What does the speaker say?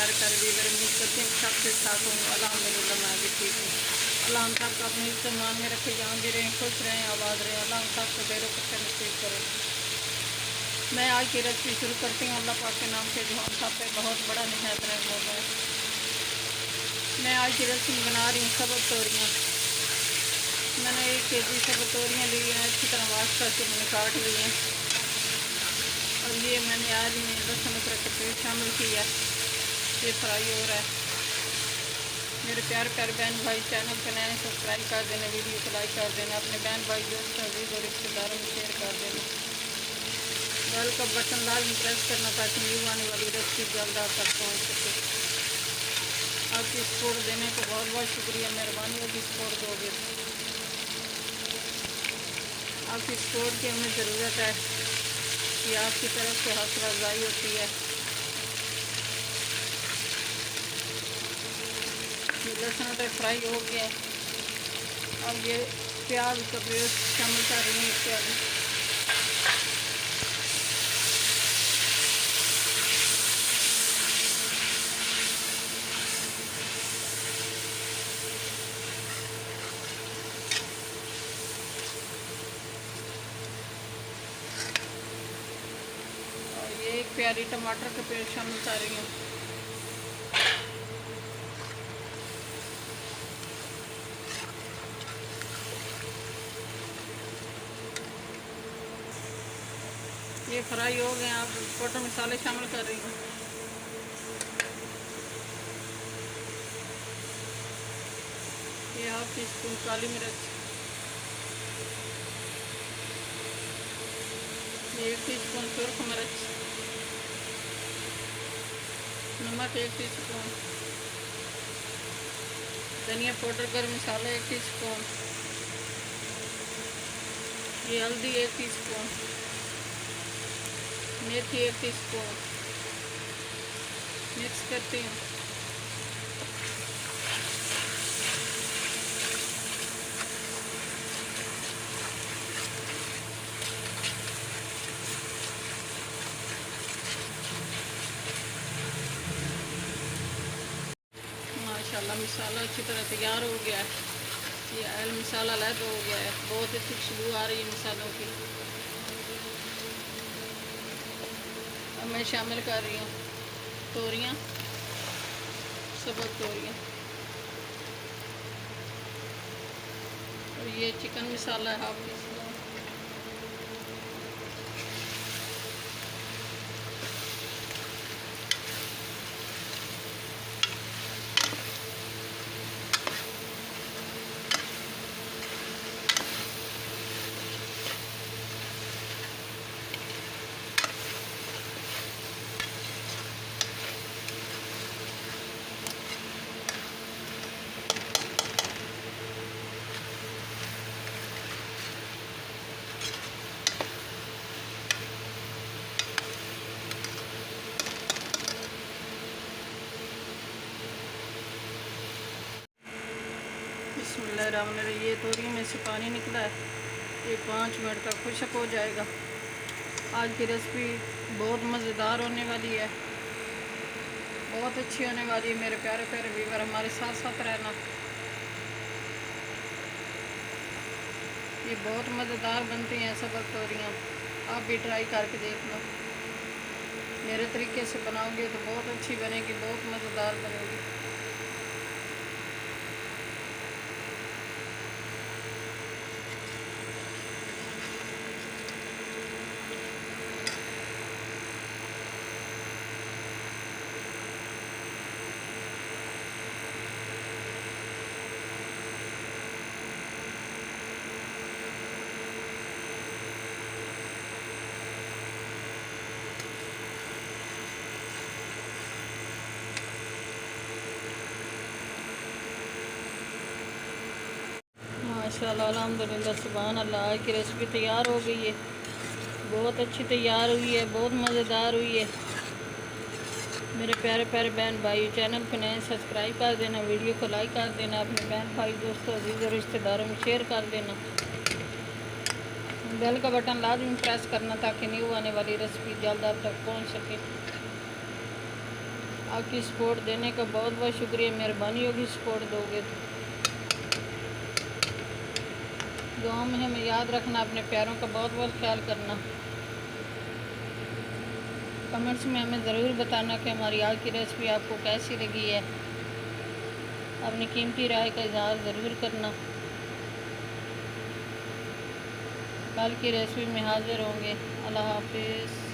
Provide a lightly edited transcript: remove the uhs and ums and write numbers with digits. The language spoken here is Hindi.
प्यार कर वीवर उम्मीद करती हूँ सबसे साथ हूँ। अल्हम्दुलिल्लाह मैं भी ठीक हूँ। अल्लाह हम सबको अपने ईमान में रखे, जहाँ भी रहें खुश रहें, आबाद रहें। अल्लाह हम सबको देरों को नसीब करें। मैं आज की रेसिपी शुरू करती हूँ अल्लाह पाक के नाम से, जो हम सब पे बहुत बड़ा निहायत रहम होता है। मैं आज की रेसिपी बना रही हूँ सब्ज़ तोरियाँ। मैंने 1 केजी सब्ज़ तोरियाँ ली हैं, अच्छी तरह वाश करके मैंने काट ली हैं। और ये मैंने आज में लहसुन अदरक का पेस्ट शामिल किया, ये फ्राई हो रहा है। मेरे प्यार बहन भाई चैनल पर नए सब्सक्राइब कर देना, वीडियो को लाइक कर देना, अपने बहन भाई दोस्तों अजीज और रिश्तेदारों में शेयर कर देना। बेल का बटन लाजमी प्रेस करना ताकि न्यू आने वाली रेसिपी जल्द आप तक पहुँच सके। आपकी सपोर्ट देने को बहुत बहुत शुक्रिया, मेहरबानी होगी सपोर्ट दोगे। आपकी सपोर्ट की हमें ज़रूरत है कि आपकी तरफ से हौसला अफजाई होती है। लहसुन तो फ्राई हो गया, अब ये प्याज का पेस्ट शामिल कर रही हूँ इसके आगे। और ये एक प्यारी टमाटर का पेस्ट शामिल कर रही हूँ। ये फ्राई हो गए, आप टोटल मसाले शामिल कर रही हूँ। ये 1/2 टीस्पून काली मिर्च, ये 1 टीस्पून सुरख मिर्च, नमक 1 टीस्पून, धनिया पाउडर गरम मसाला 1 टीस्पून, ये हल्दी 1 टीस्पून, मेथी 1 टीस्पून, मिक्स करती हूँ। माशाल्लाह मसाला अच्छी तरह तैयार हो गया है। ये ऑयल मसाला अलग हो गया है, बहुत अच्छी खुशबू आ रही है मसालों की। अब मैं शामिल कर रही हूँ तोरियाँ, सब्ज़ तोरियाँ, और ये चिकन मसाला है 1/2 टीस्पून। बिस्मिल्लाहिर्रहमानिर्रहीम। ये तोरी में से पानी निकला है, ये 5 मिनट तक खुश्क हो जाएगा। आज की रेसिपी बहुत मज़ेदार होने वाली है, बहुत अच्छी होने वाली है। मेरे प्यारे व्यूअर हमारे साथ साथ रहना। ये बहुत मज़ेदार बनती हैं सब्ज़ तोरियाँ, आप भी ट्राई करके देख लो। मेरे तरीके से बनाओगे तो बहुत अच्छी बनेगी, बहुत मज़ेदार बनेगी। माशाल्लाह अल्हम्दुलिल्लाह सुभान अल्लाह, आज की रेसिपी तैयार हो गई है, बहुत अच्छी तैयार हुई है, बहुत मज़ेदार हुई है। मेरे प्यारे बहन भाई चैनल को नए सब्सक्राइब कर देना, वीडियो को लाइक कर देना, अपने बहन भाई दोस्तों अजीज़ और रिश्तेदारों में शेयर कर देना। बेल का बटन लाजमी प्रेस करना ताकि न्यू आने वाली रेसिपी जल्द आप तक पहुंच सके। आपकी सपोर्ट देने का बहुत बहुत शुक्रिया। मेहरबानी होगी सपोर्ट दोगे तो। दुआ में हमें याद रखना, अपने प्यारों का बहुत बहुत ख्याल करना। कमेंट्स में हमें ज़रूर बताना कि हमारी आज की रेसिपी आपको कैसी लगी है। अपनी कीमती राय का इजहार ज़रूर करना। कल की रेसिपी में हाज़िर होंगे। अल्लाह हाफिज़।